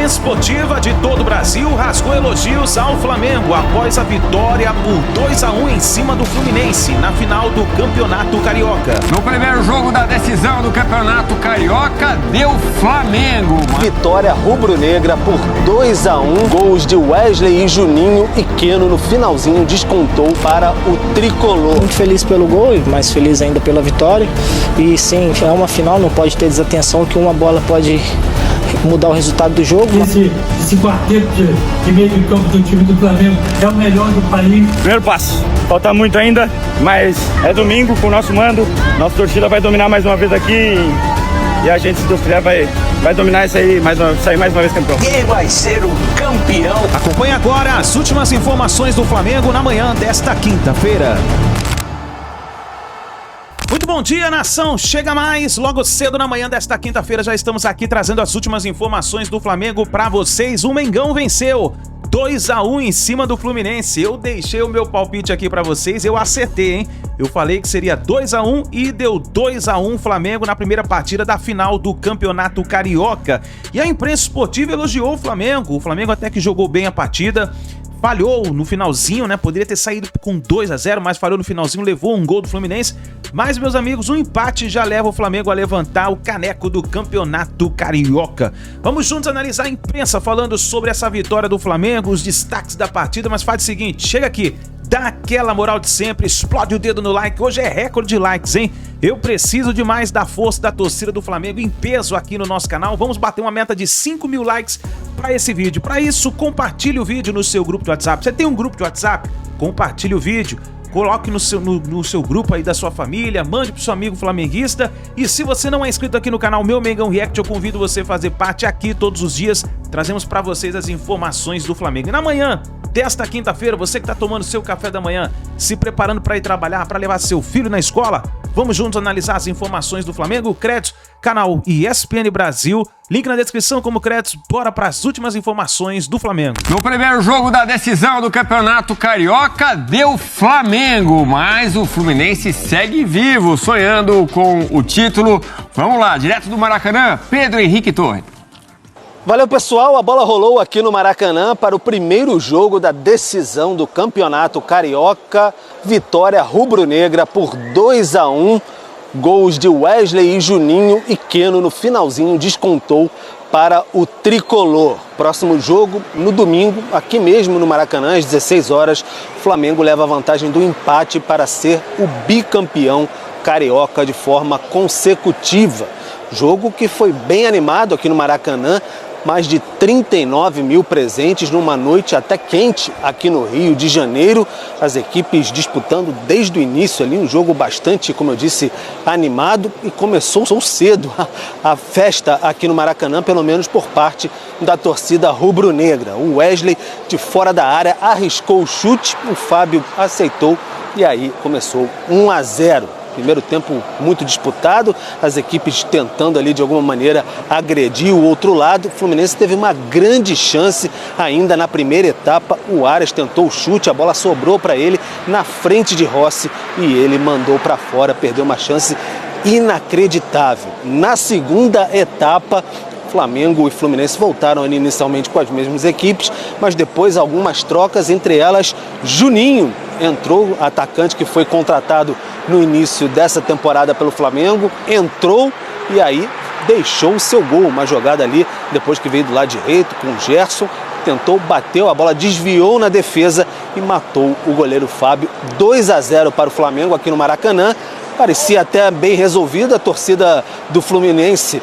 imprensa esportiva de todo o Brasil rasgou elogios ao Flamengo após a vitória por 2-1 em cima do Fluminense na final do Campeonato Carioca. No primeiro jogo da decisão do Campeonato Carioca, deu Flamengo. Vitória rubro-negra por 2-1, gols de Wesley e Juninho, e Keno no finalzinho descontou para o tricolor. Muito feliz pelo gol e mais feliz ainda pela vitória. E sim, é uma final, não pode ter desatenção que uma bola pode mudar o resultado do jogo. Esse quarteto de meio de campo do time do Flamengo é o melhor do país. Primeiro passo, falta muito ainda, mas é domingo com o nosso mando, nossa torcida vai dominar mais uma vez aqui e a gente, se Deus quiser, vai dominar isso aí, sair mais uma vez campeão. Quem vai ser o campeão? Acompanhe agora as últimas informações do Flamengo na manhã desta quinta-feira. Muito bom dia, nação! Chega mais! Logo cedo na manhã desta quinta-feira já estamos aqui trazendo as últimas informações do Flamengo para vocês. O Mengão venceu 2-1 em cima do Fluminense. Eu deixei o meu palpite aqui para vocês, eu acertei, hein? Eu falei que seria 2-1 e deu 2-1 Flamengo na primeira partida da final do Campeonato Carioca. E a imprensa esportiva elogiou o Flamengo até que jogou bem a partida. Falhou no finalzinho, né? Poderia ter saído com 2-0, mas falhou no finalzinho, levou um gol do Fluminense. Mas, meus amigos, um empate já leva o Flamengo a levantar o caneco do Campeonato Carioca. Vamos juntos analisar a imprensa falando sobre essa vitória do Flamengo, os destaques da partida, mas faz o seguinte, chega aqui, dá aquela moral de sempre, explode o dedo no like, hoje é recorde de likes, hein? Eu preciso demais da força da torcida do Flamengo em peso aqui no nosso canal. Vamos bater uma meta de 5 mil likes para esse vídeo. Para isso, compartilhe o vídeo no seu grupo de WhatsApp. Você tem um grupo de WhatsApp? Compartilhe o vídeo. Coloque no seu grupo aí da sua família, mande pro seu amigo flamenguista. E se você não é inscrito aqui no canal Meu Mengão React, eu convido você a fazer parte aqui todos os dias. Trazemos para vocês as informações do Flamengo. E na manhã desta quinta-feira, você que tá tomando seu café da manhã, se preparando para ir trabalhar, para levar seu filho na escola, vamos juntos analisar as informações do Flamengo. Créditos, canal ESPN Brasil, link na descrição como créditos. Bora para as últimas informações do Flamengo. No primeiro jogo da decisão do Campeonato Carioca, deu Flamengo, mas o Fluminense segue vivo, sonhando com o título. Vamos lá, direto do Maracanã, Pedro Henrique Torre. Valeu, pessoal, a bola rolou aqui no Maracanã para o primeiro jogo da decisão do Campeonato Carioca. Vitória rubro-negra por 2-1, gols de Wesley e Juninho, e Keno no finalzinho descontou para o tricolor. Próximo jogo no domingo, aqui mesmo no Maracanã, às 16 horas, o Flamengo leva a vantagem do empate para ser o bicampeão carioca de forma consecutiva. Jogo que foi bem animado aqui no Maracanã, mais de 39 mil presentes numa noite até quente aqui no Rio de Janeiro. As equipes disputando desde o início ali, um jogo bastante, como eu disse, animado, e começou cedo a festa aqui no Maracanã, pelo menos por parte da torcida rubro-negra. O Wesley, de fora da área, arriscou o chute, o Fábio aceitou e aí começou 1-0. Primeiro tempo muito disputado, as equipes tentando ali de alguma maneira agredir o outro lado. O Fluminense teve uma grande chance ainda na primeira etapa. O Arias tentou o chute, a bola sobrou para ele na frente de Rossi e ele mandou para fora, perdeu uma chance inacreditável. Na segunda etapa, Flamengo e Fluminense voltaram ali inicialmente com as mesmas equipes, mas depois algumas trocas, entre elas Juninho entrou, atacante que foi contratado no início dessa temporada pelo Flamengo, entrou e aí deixou o seu gol, uma jogada ali depois que veio do lado direito com o Gerson, tentou, bateu, a bola desviou na defesa e matou o goleiro Fábio. 2-0 para o Flamengo aqui no Maracanã, parecia até bem resolvido, a torcida do Fluminense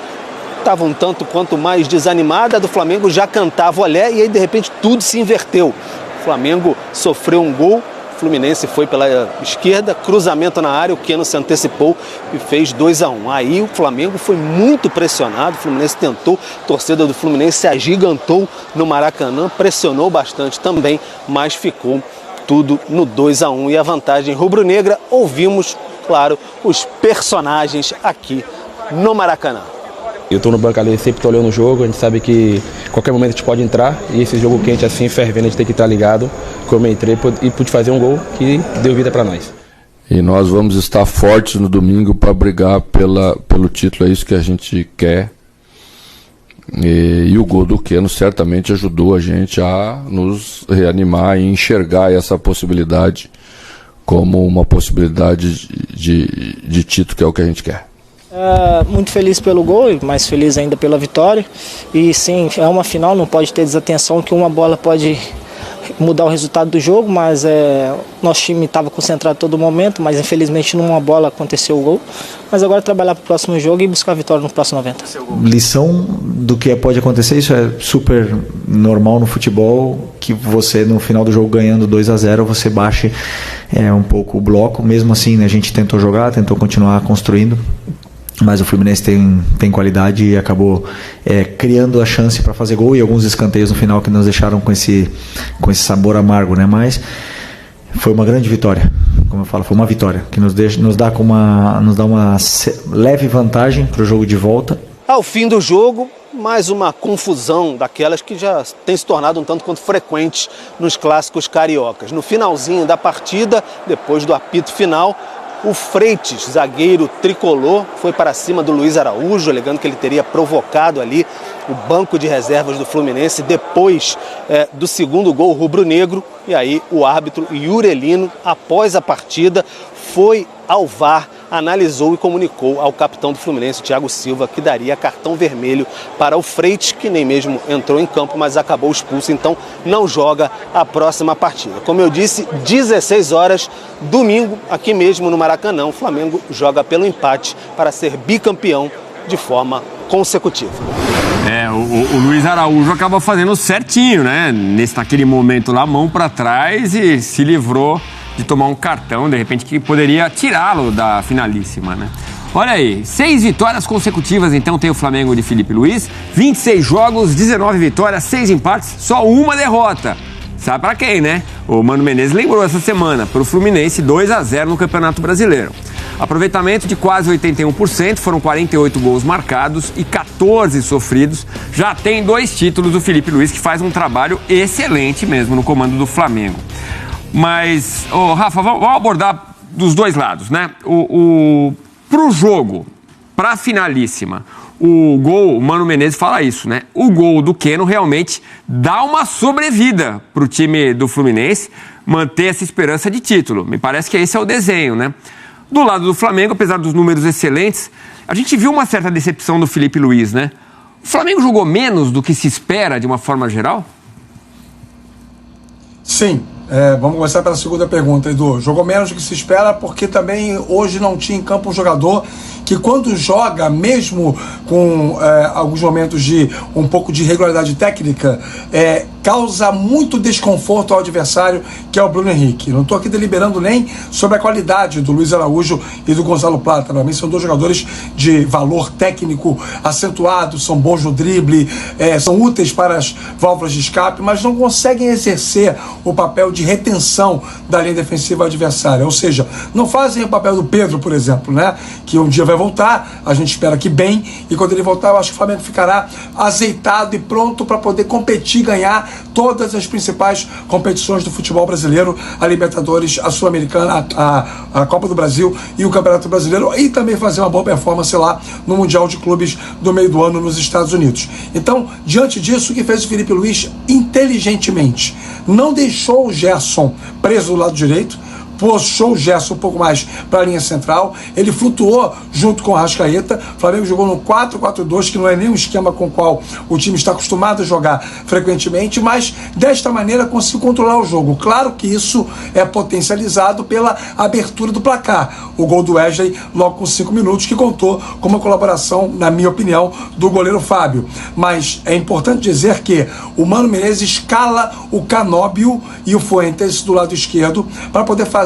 estava um tanto quanto mais desanimada, a do Flamengo já cantava olé e aí de repente tudo se inverteu. O Flamengo sofreu um gol, o Fluminense foi pela esquerda, cruzamento na área, o Keno se antecipou e fez 2-1. Aí o Flamengo foi muito pressionado, o Fluminense tentou, a torcida do Fluminense se agigantou no Maracanã, pressionou bastante também, mas ficou tudo no 2-1 e a vantagem rubro-negra. Ouvimos, claro, os personagens aqui no Maracanã. Eu estou no banco ali, sempre estou olhando o jogo, a gente sabe que a qualquer momento a gente pode entrar e esse jogo quente assim, fervendo, a gente tem que estar ligado. Como eu entrei e pude fazer um gol que deu vida para nós. E nós vamos estar fortes no domingo para brigar pelo título, é isso que a gente quer. E o gol do Keno certamente ajudou a gente a nos reanimar e enxergar essa possibilidade como uma possibilidade de título, que é o que a gente quer. Muito feliz pelo gol, mais feliz ainda pela vitória. E sim, é uma final, não pode ter desatenção que uma bola pode mudar o resultado do jogo, mas nosso time estava concentrado todo momento, mas infelizmente numa bola aconteceu o gol. Mas agora trabalhar para o próximo jogo e buscar a vitória no próximo 90. Lição do que pode acontecer, isso é super normal no futebol, que você no final do jogo ganhando 2-0, você baixe um pouco o bloco. Mesmo assim, né, a gente tentou jogar, tentou continuar construindo, mas o Fluminense tem qualidade e acabou criando a chance para fazer gol, e alguns escanteios no final que nos deixaram com esse sabor amargo, né? Mas foi uma grande vitória, como eu falo, foi uma vitória que nos dá uma leve vantagem para o jogo de volta. Ao fim do jogo, mais uma confusão daquelas que já tem se tornado um tanto quanto frequente nos clássicos cariocas. No finalzinho da partida, depois do apito final, o Freitas, zagueiro tricolor, foi para cima do Luiz Araújo, alegando que ele teria provocado ali o banco de reservas do Fluminense depois do segundo gol rubro-negro. E aí o árbitro Iurelino, após a partida, foi ao VAR, analisou e comunicou ao capitão do Fluminense, Thiago Silva, que daria cartão vermelho para o Freitas, que nem mesmo entrou em campo, mas acabou expulso, então não joga a próxima partida. Como eu disse, 16 horas, domingo, aqui mesmo no Maracanã, o Flamengo joga pelo empate para ser bicampeão de forma consecutiva. O Luiz Araújo acaba fazendo certinho, né? Naquele momento lá, mão para trás, e se livrou de tomar um cartão, de repente, que poderia tirá-lo da finalíssima, né? Olha aí, 6 vitórias consecutivas, então, tem o Flamengo de Felipe Luiz, 26 jogos, 19 vitórias, 6 empates, só uma derrota. Sabe pra quem, né? O Mano Menezes lembrou essa semana, pro Fluminense, 2-0 no Campeonato Brasileiro. Aproveitamento de quase 81%, foram 48 gols marcados e 14 sofridos. Já tem 2 títulos do Felipe Luiz, que faz um trabalho excelente mesmo no comando do Flamengo. Mas, Rafa, vamos abordar dos dois lados, né? Pro jogo, pra finalíssima, o gol, o Mano Menezes fala isso, né? O gol do Keno realmente dá uma sobrevida pro time do Fluminense manter essa esperança de título. Me parece que esse é o desenho, né? Do lado do Flamengo, apesar dos números excelentes, a gente viu uma certa decepção do Felipe Luiz, né? O Flamengo jogou menos do que se espera de uma forma geral? Sim. Vamos começar pela segunda pergunta, Edu. Jogou menos do que se espera porque também hoje não tinha em campo um jogador que, quando joga, mesmo com alguns momentos de um pouco de irregularidade técnica, causa muito desconforto ao adversário, que é o Bruno Henrique. Não estou aqui deliberando nem sobre a qualidade do Luiz Araújo e do Gonzalo Plata. Para mim são 2 jogadores de valor técnico acentuado, são bons no drible, são úteis para as válvulas de escape, mas não conseguem exercer o papel de retenção da linha defensiva adversária. Ou seja, não fazem o papel do Pedro, por exemplo, né? Que um dia vai voltar, a gente espera que bem, e quando ele voltar, eu acho que o Flamengo ficará azeitado e pronto para poder competir e ganhar todas as principais competições do futebol brasileiro, a Libertadores, a Sul-Americana, a Copa do Brasil e o Campeonato Brasileiro, e também fazer uma boa performance lá no Mundial de Clubes do meio do ano nos Estados Unidos. Então, diante disso, o que fez o Felipe Luiz inteligentemente? Não deixou o Gerson preso do lado direito, puxou o Gerson um pouco mais para a linha central, ele flutuou junto com o Arrascaeta. O Flamengo jogou no 4-4-2, que não é nem um esquema com o qual o time está acostumado a jogar frequentemente, mas desta maneira conseguiu controlar o jogo. Claro que isso é potencializado pela abertura do placar, o gol do Wesley logo com 5 minutos, que contou com uma colaboração, na minha opinião, do goleiro Fábio. Mas é importante dizer que o Mano Menezes escala o Canóbio e o Fuentes do lado esquerdo para poder fazer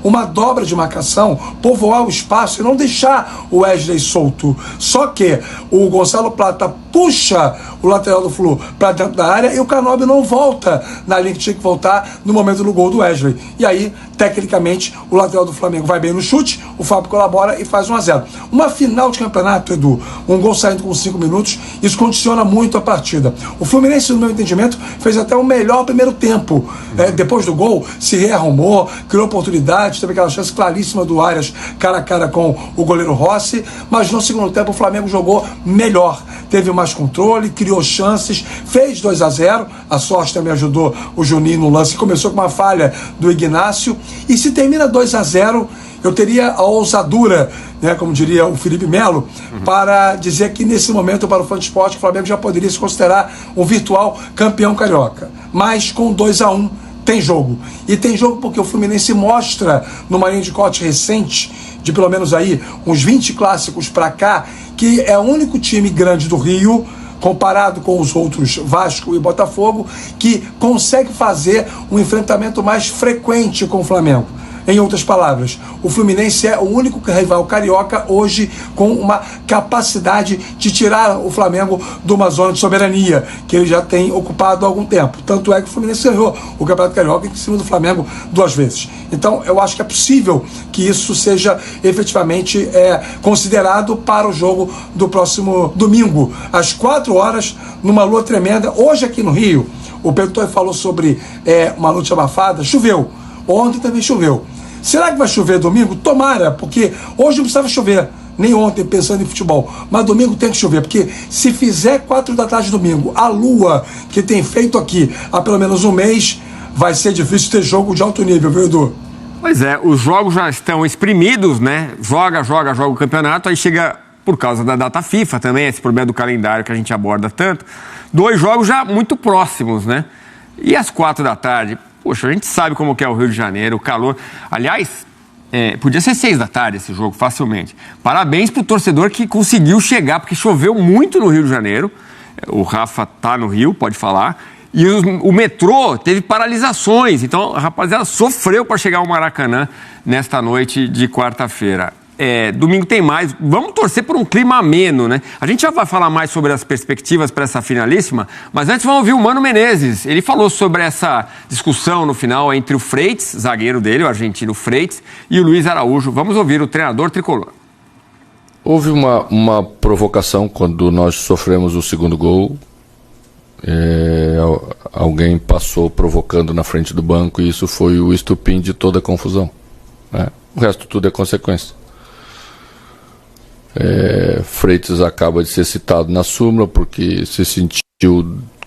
uma dobra de marcação, povoar o espaço e não deixar o Wesley solto. Só que o Gonzalo Plata puxa o lateral do Flu para dentro da área e o Canóbio não volta na linha que tinha que voltar no momento do gol do Wesley. E aí tecnicamente o lateral do Flamengo vai bem no chute, o Fábio colabora e faz 1-0. Uma final de campeonato, Edu, um gol saindo com 5 minutos, isso condiciona muito a partida. O Fluminense, no meu entendimento, fez até o melhor primeiro tempo. Depois do gol, se rearrumou, criou oportunidades, teve aquela chance claríssima do Arias cara a cara com o goleiro Rossi, mas no segundo tempo o Flamengo jogou melhor, teve mais controle, criou chances, fez 2-0, a sorte também ajudou o Juninho no lance, que começou com uma falha do Ignácio, e se termina 2-0, eu teria a ousadura, né, como diria o Felipe Melo, para dizer que nesse momento, para o fã de esporte, o Flamengo já poderia se considerar um virtual campeão carioca. Mas com 2-1 tem jogo. E tem jogo porque o Fluminense mostra, numa linha de corte recente, de pelo menos aí uns 20 clássicos para cá, que é o único time grande do Rio, comparado com os outros Vasco e Botafogo, que consegue fazer um enfrentamento mais frequente com o Flamengo. Em outras palavras, o Fluminense é o único rival carioca hoje com uma capacidade de tirar o Flamengo de uma zona de soberania que ele já tem ocupado há algum tempo. Tanto é que o Fluminense ganhou o Campeonato Carioca em cima do Flamengo 2 vezes. Então eu acho que é possível que isso seja efetivamente considerado para o jogo do próximo domingo, às 4 horas, numa lua tremenda. Hoje aqui no Rio, o Pedro Toy falou sobre uma noite abafada, choveu. Ontem também choveu. Será que vai chover domingo? Tomara, porque hoje não precisava chover, nem ontem, pensando em futebol. Mas domingo tem que chover, porque se fizer 4 da tarde domingo, a lua que tem feito aqui há pelo menos um mês, vai ser difícil ter jogo de alto nível, viu, Edu? Pois é, os jogos já estão exprimidos, né? Joga o campeonato, aí chega, por causa da data FIFA também, esse problema do calendário que a gente aborda tanto, 2 jogos já muito próximos, né? E às 4 da tarde... Poxa, a gente sabe como que é o Rio de Janeiro, o calor. Aliás, podia ser 6 da tarde esse jogo, facilmente. Parabéns pro torcedor que conseguiu chegar, porque choveu muito no Rio de Janeiro. O Rafa tá no Rio, pode falar. E o metrô teve paralisações. Então, a rapaziada sofreu para chegar ao Maracanã nesta noite de quarta-feira. Domingo tem mais. Vamos torcer por um clima ameno, né? A gente já vai falar mais sobre as perspectivas para essa finalíssima, mas antes vamos ouvir o Mano Menezes. Ele falou sobre essa discussão no final entre o Freitas, zagueiro dele, o argentino Freitas, e o Luiz Araújo. Vamos ouvir o treinador tricolor. Houve uma provocação quando nós sofremos o segundo gol. Alguém passou provocando na frente do banco e isso foi o estupim de toda a confusão, né? O resto tudo é consequência. Freitas acaba de ser citado na súmula porque se sentiu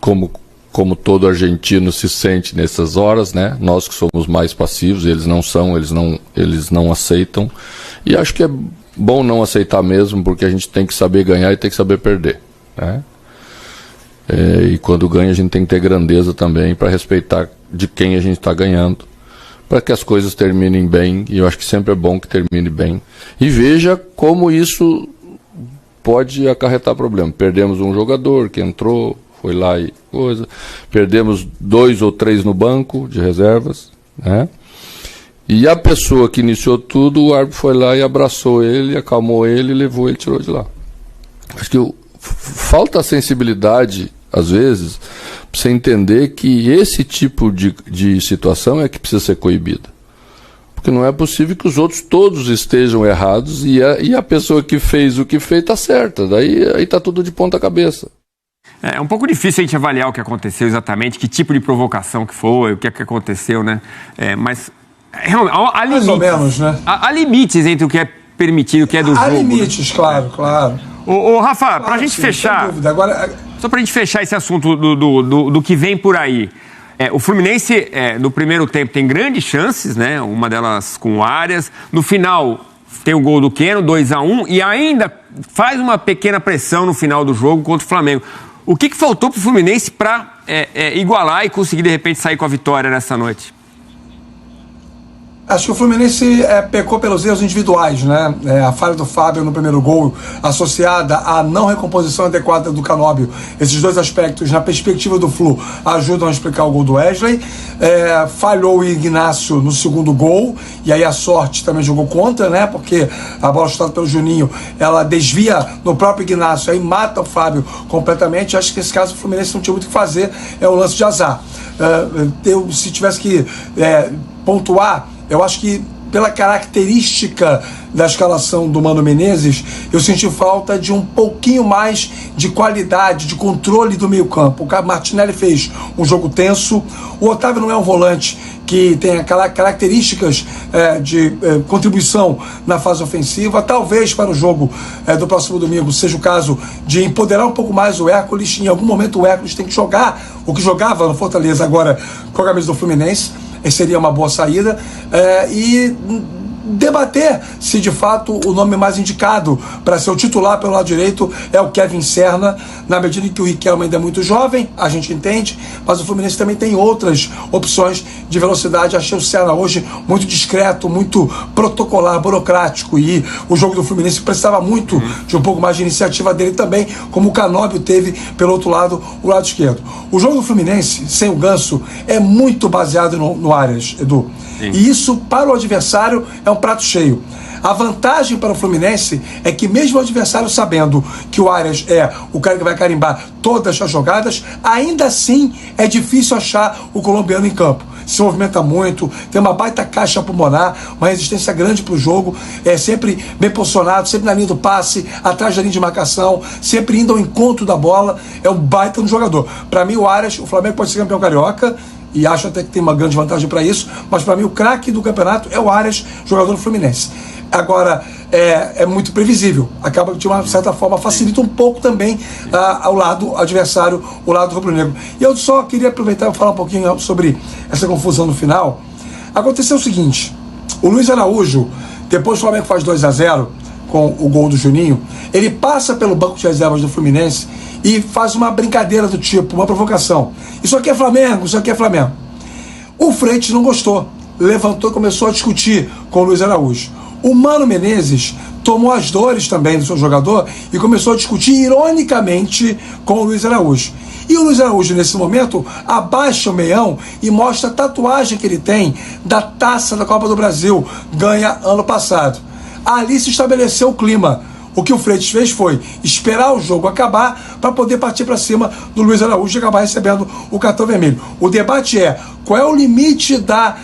como todo argentino se sente nessas horas, né? Nós que somos mais passivos, eles não são, eles não aceitam, e acho que é bom não aceitar mesmo, porque a gente tem que saber ganhar e tem que saber perder, né? E quando ganha a gente tem que ter grandeza também para respeitar de quem a gente está ganhando, para que as coisas terminem bem, e eu acho que sempre é bom que termine bem. E veja como isso pode acarretar problema. Perdemos um jogador que entrou, foi lá e coisa. Perdemos 2 ou 3 no banco de reservas, né? E a pessoa que iniciou tudo, o árbitro foi lá e abraçou ele, acalmou ele, levou ele, tirou de lá. Acho que falta a sensibilidade, às vezes, para você entender que esse tipo de situação é que precisa ser coibida. Porque não é possível que os outros todos estejam errados e a pessoa que fez o que fez está certa. Daí está tudo de ponta cabeça. É um pouco difícil a gente avaliar o que aconteceu exatamente, que tipo de provocação que foi, o que aconteceu, né? Mas há limites, mais ou menos, né? Há limites entre o que é permitido e o que é do jogo. Há limites, né? Claro. Ô Rafa, pra gente fechar... Agora... Só pra gente fechar esse assunto do que vem por aí. O Fluminense, no primeiro tempo, tem grandes chances, né? Uma delas com o Arias. No final, tem o gol do Keno, 2-1, e ainda faz uma pequena pressão no final do jogo contra o Flamengo. O que faltou pro Fluminense para igualar e conseguir, de repente, sair com a vitória nessa noite? Acho que o Fluminense pecou pelos erros individuais, né? A falha do Fábio no primeiro gol, associada à não recomposição adequada do Canóbio. Esses 2 aspectos, na perspectiva do Flu, ajudam a explicar o gol do Wesley. Falhou o Ignácio no segundo gol, e aí a sorte também jogou contra, né? Porque a bola chutada pelo Juninho, ela desvia no próprio Ignácio, aí mata o Fábio completamente. Acho que nesse caso o Fluminense não tinha muito o que fazer, é um lance de azar. Se tivesse que pontuar Eu acho que pela característica da escalação do Mano Menezes, eu senti falta de um pouquinho mais de qualidade, de controle do meio campo. O Martinelli fez um jogo tenso, o Otávio não é um volante que tem características de contribuição na fase ofensiva. Talvez para o jogo do próximo domingo seja o caso de empoderar um pouco mais o Hércules. Em algum momento o Hércules tem que jogar o que jogava no Fortaleza agora com a camisa do Fluminense. Seria uma boa saída, e debater se de fato o nome mais indicado para ser o titular pelo lado direito é o Kevin Serna, na medida em que o Riquelme ainda é muito jovem, a gente entende, mas o Fluminense também tem outras opções de velocidade. Achei o Serna hoje muito discreto, muito protocolar, burocrático, e o jogo do Fluminense precisava muito de um pouco mais de iniciativa dele também, como o Canóbio teve pelo outro lado, o lado esquerdo. O jogo do Fluminense, sem o Ganso, é muito baseado no Arias, Edu. Sim. E isso, para o adversário, é um prato cheio. A vantagem para o Fluminense é que, mesmo o adversário sabendo que o Arias é o cara que vai carimbar todas as jogadas, ainda assim é difícil achar o colombiano em campo. Se movimenta muito, tem uma baita caixa pulmonar, uma resistência grande para o jogo, é sempre bem posicionado, sempre na linha do passe, atrás da linha de marcação, sempre indo ao encontro da bola. É um baita no jogador. Para mim, o Arias, o Flamengo pode ser campeão carioca, e acho até que tem uma grande vantagem para isso, mas para mim o craque do campeonato é o Arias, jogador do Fluminense. Agora, é muito previsível, acaba de uma certa forma, facilita um pouco também ao lado adversário, o lado rubro-negro. E eu só queria aproveitar e falar um pouquinho sobre essa confusão no final. Aconteceu o seguinte: o Luiz Araújo, depois o Flamengo faz 2-0 com o gol do Juninho, ele passa pelo banco de reservas do Fluminense e faz uma brincadeira do tipo, uma provocação: isso aqui é Flamengo, isso aqui é Flamengo. O Freitas não gostou, levantou e começou a discutir com o Luiz Araújo. O Mano Menezes tomou as dores também do seu jogador e começou a discutir ironicamente com o Luiz Araújo. E o Luiz Araújo, nesse momento, abaixa o meião e mostra a tatuagem que ele tem da taça da Copa do Brasil, ganha ano passado. Ali se estabeleceu o clima. O que o Freitas fez foi esperar o jogo acabar para poder partir para cima do Luiz Araújo e acabar recebendo o cartão vermelho. O debate é: qual é o limite da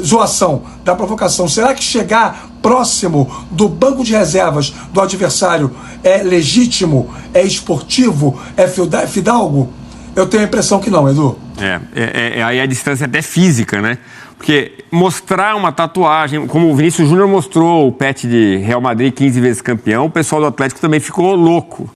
zoação, da provocação? Será que chegar próximo do banco de reservas do adversário é legítimo, é esportivo, é fidalgo? Eu tenho a impressão que não, Edu. Aí a distância é até física, né? Porque mostrar uma tatuagem, como o Vinícius Júnior mostrou o pet de Real Madrid 15 vezes campeão, o pessoal do Atlético também ficou louco.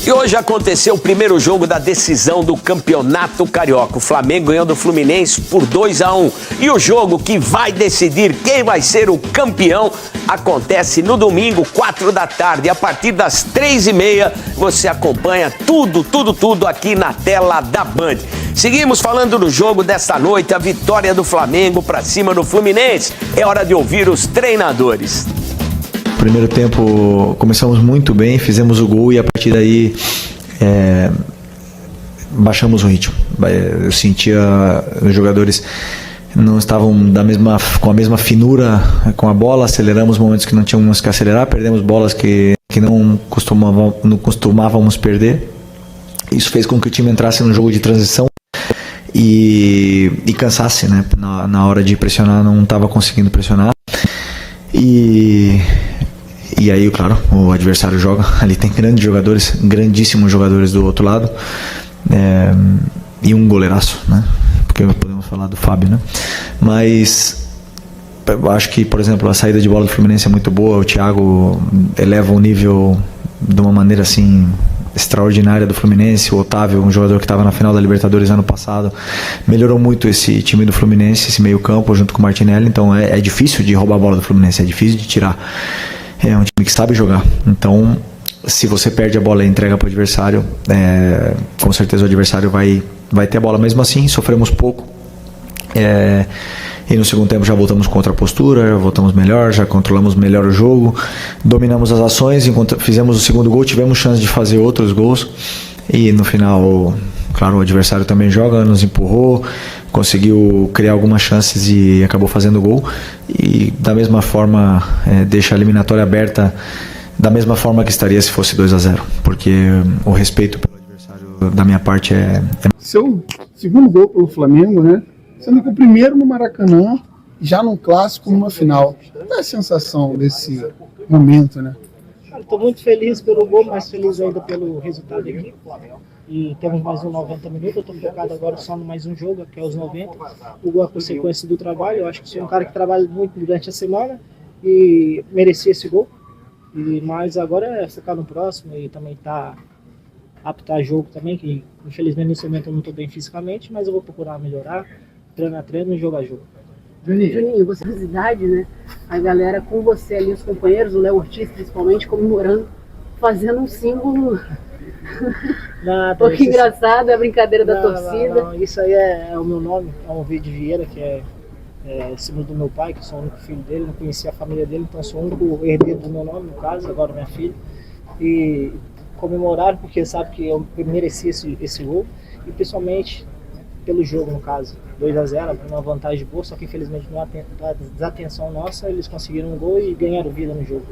E hoje aconteceu o primeiro jogo da decisão do Campeonato Carioca. O Flamengo ganhou do Fluminense por 2-1. E o jogo que vai decidir quem vai ser o campeão acontece no domingo, 4 da tarde. A partir das 3h30, você acompanha tudo aqui na tela da Band. Seguimos falando do jogo desta noite, a vitória do Flamengo para cima do Fluminense. É hora de ouvir os treinadores. Primeiro tempo começamos muito bem, fizemos o gol e a partir daí baixamos o ritmo. Eu sentia os jogadores não estavam com a mesma finura com a bola, aceleramos momentos que não tínhamos que acelerar, perdemos bolas que não costumávamos perder. Isso fez com que o time entrasse no jogo de transição e cansasse, né? Na hora de pressionar não estava conseguindo pressionar. E aí, claro, o adversário joga. Ali tem grandes jogadores, grandíssimos jogadores do outro lado. E um goleiraço, né? Porque podemos falar do Fábio, né? Mas eu acho que, por exemplo, a saída de bola do Fluminense é muito boa. O Thiago eleva o nível de uma maneira assim extraordinária do Fluminense. O Otávio, um jogador que estava na final da Libertadores ano passado, melhorou muito esse time do Fluminense, esse meio campo junto com o Martinelli. Então é difícil de roubar a bola do Fluminense, é difícil de tirar. É um time que sabe jogar. Então, se você perde a bola e entrega para o adversário, com certeza o adversário vai ter a bola. Mesmo assim, sofremos pouco. E no segundo tempo já voltamos com outra postura, já voltamos melhor, já controlamos melhor o jogo, dominamos as ações. Enquanto fizemos o segundo gol, tivemos chance de fazer outros gols. E no final, claro, o adversário também joga, nos empurrou, conseguiu criar algumas chances e acabou fazendo gol. E da mesma forma, deixa a eliminatória aberta da mesma forma que estaria se fosse 2-0, porque o respeito pelo adversário da minha parte é... Seu segundo gol pelo Flamengo, né? Sendo que o primeiro no Maracanã, já num clássico, numa final. Qual é a sensação desse momento, né? Estou muito feliz pelo gol, mais feliz ainda pelo resultado aqui. E temos mais 90 minutos, eu estou focado agora só no mais um jogo, que é os 90. O gol é a consequência do trabalho, eu acho que sou um cara que trabalha muito durante a semana e merecia esse gol. Mas agora é focar no próximo e também tá apto a jogo também, que infelizmente nesse momento eu não estou bem fisicamente, mas eu vou procurar melhorar, treino a treino e jogo a jogo. Juninho, você tem idade, né? A galera com você ali, os companheiros, o Léo Ortiz principalmente, comemorando, fazendo um símbolo. Um pouco engraçado, é a brincadeira da torcida. Não, isso aí é o meu nome, é um Verde Vieira, que é símbolo do meu pai, que sou o único filho dele, não conhecia a família dele, então sou o único herdeiro do meu nome, no caso, agora minha filha. E comemoraram porque sabe que eu mereci esse gol, e principalmente pelo jogo, no caso. 2-0, uma vantagem boa, só que infelizmente não há desatenção nossa, eles conseguiram um gol e ganharam vida no jogo.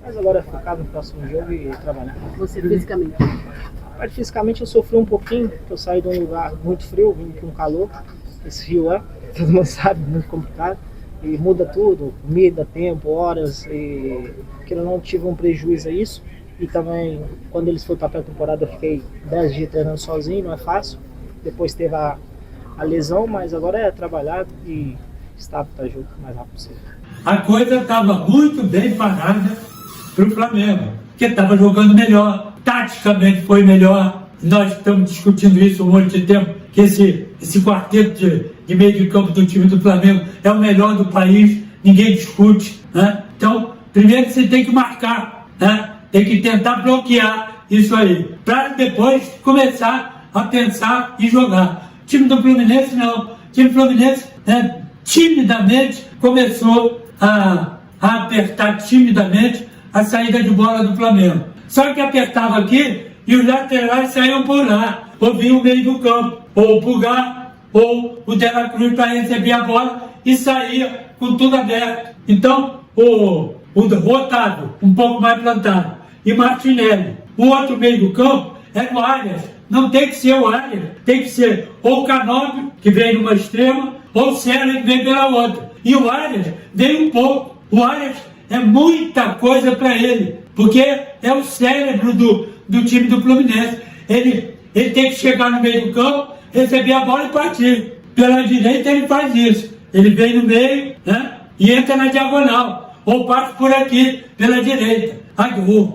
Mas agora é focar no próximo jogo e trabalhar. Você fisicamente? Fisicamente eu sofri um pouquinho, porque eu saí de um lugar muito frio, vim com calor. Esse Rio todo mundo sabe, muito complicado. E muda tudo, comida, tempo, horas, e que eu não tive um prejuízo a isso. E também, quando eles foram para a pré-temporada, eu fiquei 10 dias treinando sozinho, não é fácil. Depois teve a lesão, mas agora é trabalhar e estar para jogo o mais rápido possível. A coisa estava muito bem parada para o Flamengo, que estava jogando melhor, taticamente foi melhor. Nós estamos discutindo isso um monte de tempo, que esse quarteto de meio de campo do time do Flamengo é o melhor do país, ninguém discute, né? Então, primeiro você tem que marcar, né? Tem que tentar bloquear isso aí, para depois começar a pensar e jogar. O time do Fluminense não. O time do Fluminense timidamente começou a apertar timidamente a saída de bola do Flamengo. Só que apertava aqui e os laterais saíam por lá, ou vinham o meio do campo, ou o Pulgar, ou o De La Cruz para receber a bola e saía com tudo aberto. Então, o Otávio, um pouco mais plantado, e Martinelli. O outro meio do campo era o Arias. Não tem que ser o Arias, tem que ser ou o Canóbio, que vem numa extrema, ou o Sérgio, que vem pela outra. E o Arias veio um pouco. O Arias é muita coisa para ele, porque é o cérebro do time do Fluminense. Ele tem que chegar no meio do campo, receber a bola e partir. Pela direita ele faz isso. Ele vem no meio, né, e entra na diagonal, ou parte por aqui, pela direita.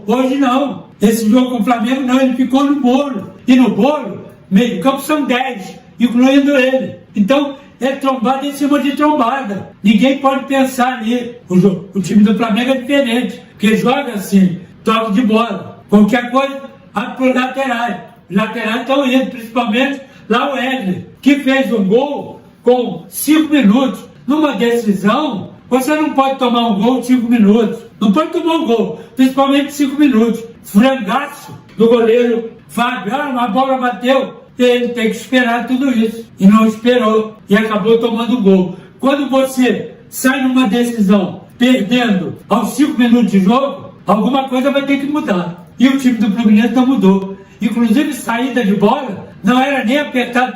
Hoje não. Esse jogo com o Flamengo não, ele ficou no bolo. E no bolo, meio campo são 10, incluindo ele. Então, é trombada em cima de trombada. Ninguém pode pensar ali. O time do Flamengo é diferente, porque joga assim, toque de bola. Qualquer coisa, abre para os laterais. Os laterais estão indo, principalmente lá o Wesley, que fez um gol com 5 minutos. Numa decisão, você não pode tomar um gol em 5 minutos. Não pode tomar um gol, principalmente em 5 minutos. Frangaço do goleiro Fábio, a bola bateu. Ele tem que esperar tudo isso. E não esperou. E acabou tomando gol. Quando você sai numa decisão perdendo aos 5 minutos de jogo, alguma coisa vai ter que mudar. E o time do Fluminense não mudou. Inclusive, saída de bola não era nem apertado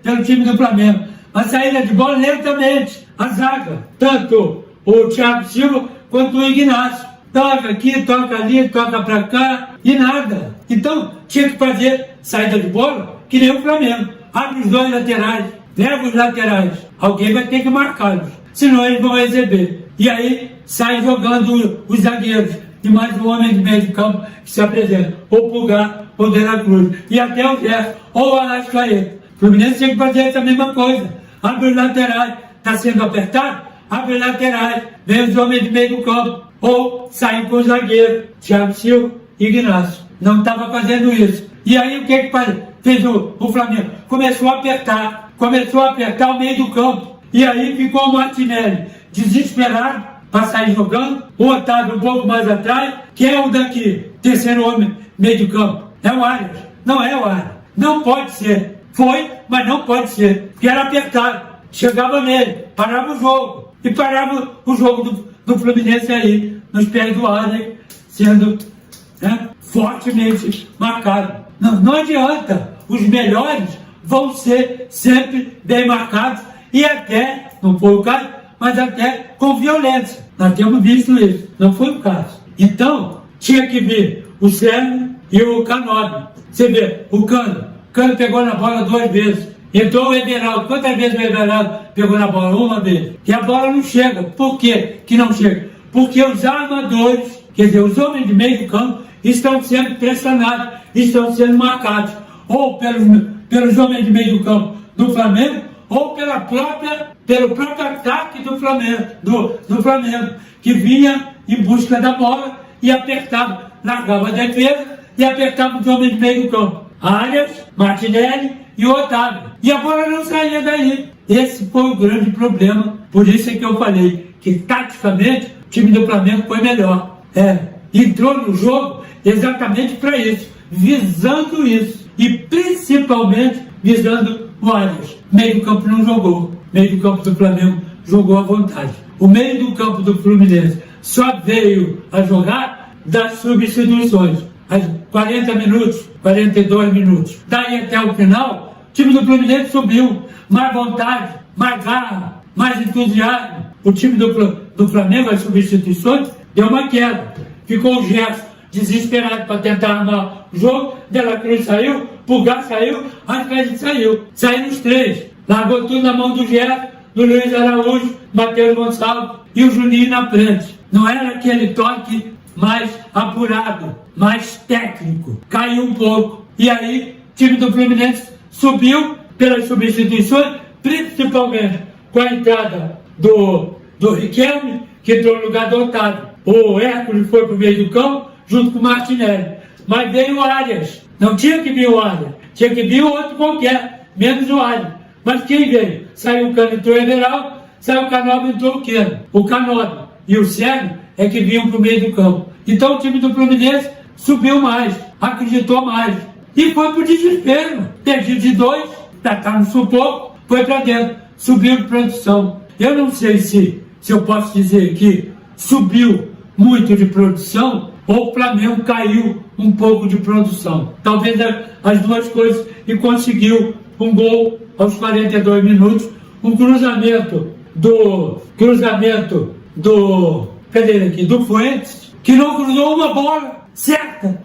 pelo time do Flamengo. Mas saída de bola lentamente. A zaga, tanto o Thiago Silva quanto o Ignacio. Toca aqui, toca ali, toca pra cá e nada. Então, tinha que fazer saída de bola que nem o Flamengo. Abre os 2 laterais, leva os laterais. Alguém vai ter que marcá-los, senão eles vão receber. E aí, sai jogando os zagueiros. E mais um homem de meio de campo que se apresenta. Ou Pulgar, ou De La Cruz. E até o Gerson, ou o Arrascaeta. O Fluminense tem que fazer essa mesma coisa. Abre os laterais. Está sendo apertado? Abre os laterais. Vem os homens de meio do campo. Ou sair com o zagueiro, Thiago Silva e Ignacio. Não estava fazendo isso. E aí o que fez o Flamengo? Começou a apertar o meio do campo. E aí ficou o Martinelli desesperado para sair jogando. O Otávio um pouco mais atrás. Quem é o daqui? Terceiro homem, meio do campo. É o Arias. Não é o Arias. Não pode ser. Foi, mas não pode ser. Porque era apertado. Chegava nele, parava o jogo. E parava o jogo do Fluminense aí, nos pés do Arias, sendo, né, fortemente marcado. Não adianta. Os melhores vão ser sempre bem marcados e até, não foi o caso, mas até com violência. Nós temos visto isso, não foi o caso. Então, tinha que vir o Sérgio e o Canóbio. Você vê, o Cano pegou na bola 2 vezes. Entrou o Everaldo. Quantas vezes o Everaldo pegou na bola? 1 vez. E a bola não chega. Por quê que não chega? Porque os armadores, quer dizer, os homens de meio do campo, estão sendo pressionados, estão sendo marcados, ou pelos homens de meio do campo do Flamengo, ou pelo próprio ataque do Flamengo, do Flamengo, que vinha em busca da bola e apertava, largava a defesa e apertava os homens de meio do campo. Arias, Martinelli e o Otávio. E a bola não saía daí. Esse foi o grande problema. Por isso é que eu falei que, taticamente, o time do Flamengo foi melhor. Entrou no jogo exatamente para isso, visando isso. E principalmente visando o Arias. Meio do campo não jogou. Meio do campo do Flamengo jogou à vontade. O meio do campo do Fluminense só veio a jogar das substituições. Às 40 minutos, 42 minutos. Daí até o final, o time do Fluminense subiu. Mais vontade, mais garra, mais entusiasmo. O time do Flamengo, as substituições, deu uma queda. Ficou o Gerson desesperado para tentar armar o jogo. De La Cruz saiu, Pulgar saiu, Arcade saiu. Saíram os 3. Largou tudo na mão do Gerson, do Luiz Araújo, Matheus Gonçalves e o Juninho na frente. Não era aquele toque mais apurado, mais técnico. Caiu um pouco. E aí, o time do Fluminense subiu pelas substituições, principalmente com a entrada do Riquelme, que entrou no lugar do Otávio. O Hércules foi para o meio do campo, junto com o Martinelli. Mas veio o Arias. Não tinha que vir o Arias. Tinha que vir o outro qualquer, menos o Arias. Mas quem veio? Saiu o Cano, entrou o Everaldo, saiu o Canóbio, entrou o Queno. O Canóbio e o Sérgio é que vinham para o meio do campo. Então o time do Fluminense subiu mais, acreditou mais. E foi para o desespero. Perdido de 2, tá no sufoco, foi para dentro. Subiu de produção. Eu não sei se eu posso dizer que subiu muito de produção ou o Flamengo caiu um pouco de produção. Talvez as duas coisas, e conseguiu um gol aos 42 minutos, um cruzamento do Fuentes, que não cruzou uma bola certa,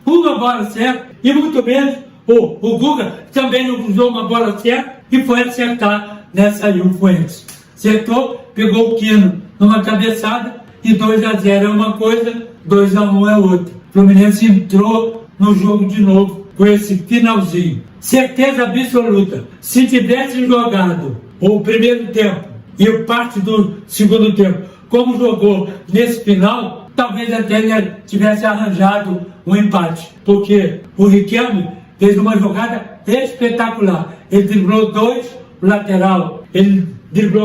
e muito menos o Guga também não cruzou uma bola certa e foi acertar nessa aí o Fuentes. Acertou, pegou o Quino numa cabeçada e 2-0 é uma coisa, 2-1 é outra. O Fluminense entrou no jogo de novo com esse finalzinho. Certeza absoluta, se tivesse jogado o primeiro tempo e parte do segundo tempo, como jogou nesse final, talvez até ele tivesse arranjado um empate. Porque o Riquelme fez uma jogada espetacular. Ele driblou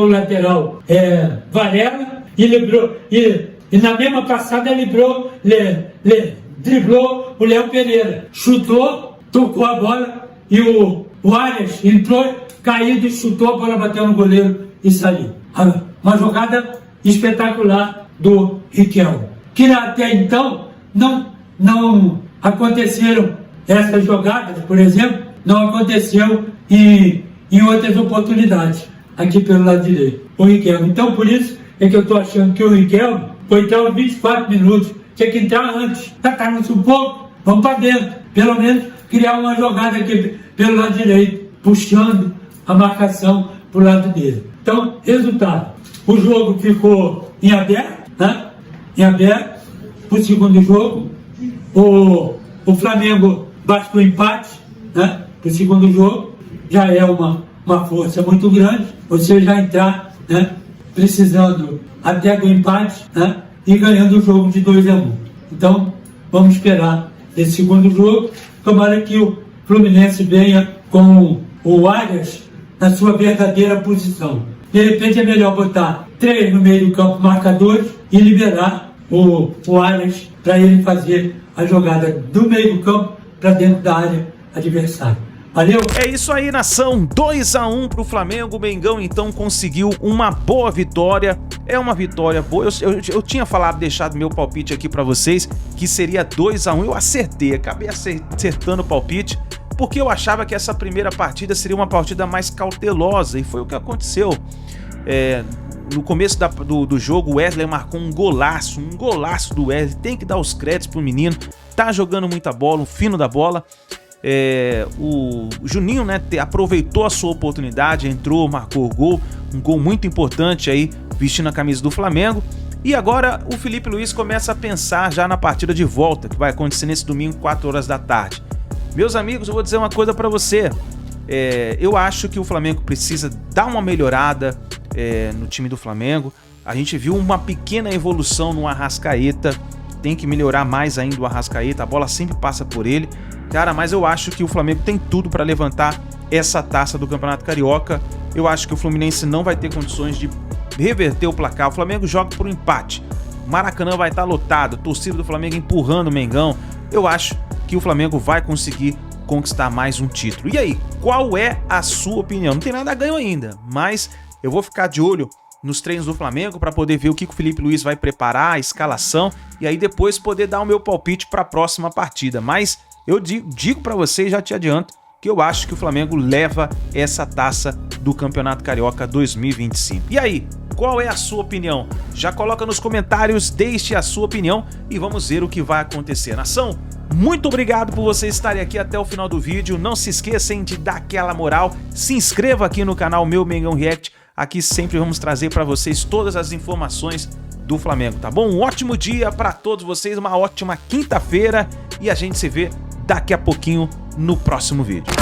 o lateral Varela e na mesma passada ele driblou o Léo Pereira. Chutou, tocou a bola e o Arias entrou caído e chutou, a bola bateu no goleiro e saiu. Uma jogada espetacular do Riquelme, que até então não aconteceram essas jogadas, por exemplo, não aconteceu em outras oportunidades aqui pelo lado direito, o Riquelme. Então por isso é que eu estou achando que o Riquelme foi entrar aos 24 minutos, tinha que entrar antes, tá no sufoco, vamos para dentro, pelo menos criar uma jogada aqui pelo lado direito, puxando a marcação para o lado dele. Então, resultado, o jogo ficou em aberto, né? Em aberto, o segundo jogo, o Flamengo bate o empate, né? O segundo jogo já é uma força muito grande, você já entrar, né? Precisando até do empate, né? E ganhando o jogo de 2-1. Então, vamos esperar esse segundo jogo. Tomara que o Fluminense venha com o Arias na sua verdadeira posição. De repente é melhor botar 3 no meio do campo marcadores e liberar o Arias para ele fazer a jogada do meio do campo para dentro da área adversária. Valeu? É isso aí, nação. 2-1 pro Flamengo. O Mengão então conseguiu uma boa vitória. É uma vitória boa. Eu tinha deixado meu palpite aqui pra vocês, que seria 2-1. Eu acertei, acabei acertando o palpite, porque eu achava que essa primeira partida seria uma partida mais cautelosa, e foi o que aconteceu. no começo do jogo o Wesley marcou um golaço do Wesley, tem que dar os créditos pro menino, tá jogando muita bola, um fino da bola. O Juninho, né, aproveitou a sua oportunidade, entrou, marcou o gol, um gol muito importante aí, vestindo a camisa do Flamengo. E agora o Felipe Luiz começa a pensar já na partida de volta, que vai acontecer nesse domingo, 4 horas da tarde. Meus amigos, eu vou dizer uma coisa pra você. Eu acho que o Flamengo precisa dar uma melhorada no time do Flamengo. A gente viu uma pequena evolução no Arrascaeta, tem que melhorar mais ainda o Arrascaeta, a bola sempre passa por ele. Cara, mas eu acho que o Flamengo tem tudo para levantar essa taça do Campeonato Carioca. Eu acho que o Fluminense não vai ter condições de reverter o placar. O Flamengo joga por um empate. O Maracanã vai estar lotado, a torcida do Flamengo empurrando o Mengão. Eu acho que o Flamengo vai conseguir conquistar mais um título. E aí, qual é a sua opinião? Não tem nada a ganho ainda, mas eu vou ficar de olho nos treinos do Flamengo para poder ver o que o Felipe Luiz vai preparar, a escalação, e aí depois poder dar o meu palpite para a próxima partida. Mas eu digo para vocês, já te adianto, que eu acho que o Flamengo leva essa taça do Campeonato Carioca 2025. E aí, qual é a sua opinião? Já coloca nos comentários, deixe a sua opinião e vamos ver o que vai acontecer. Nação, muito obrigado por vocês estarem aqui até o final do vídeo. Não se esqueçam de dar aquela moral. Se inscreva aqui no canal Meu Mengão React. Aqui sempre vamos trazer para vocês todas as informações do Flamengo, tá bom? Um ótimo dia para todos vocês, uma ótima quinta-feira e a gente se vê daqui a pouquinho no próximo vídeo.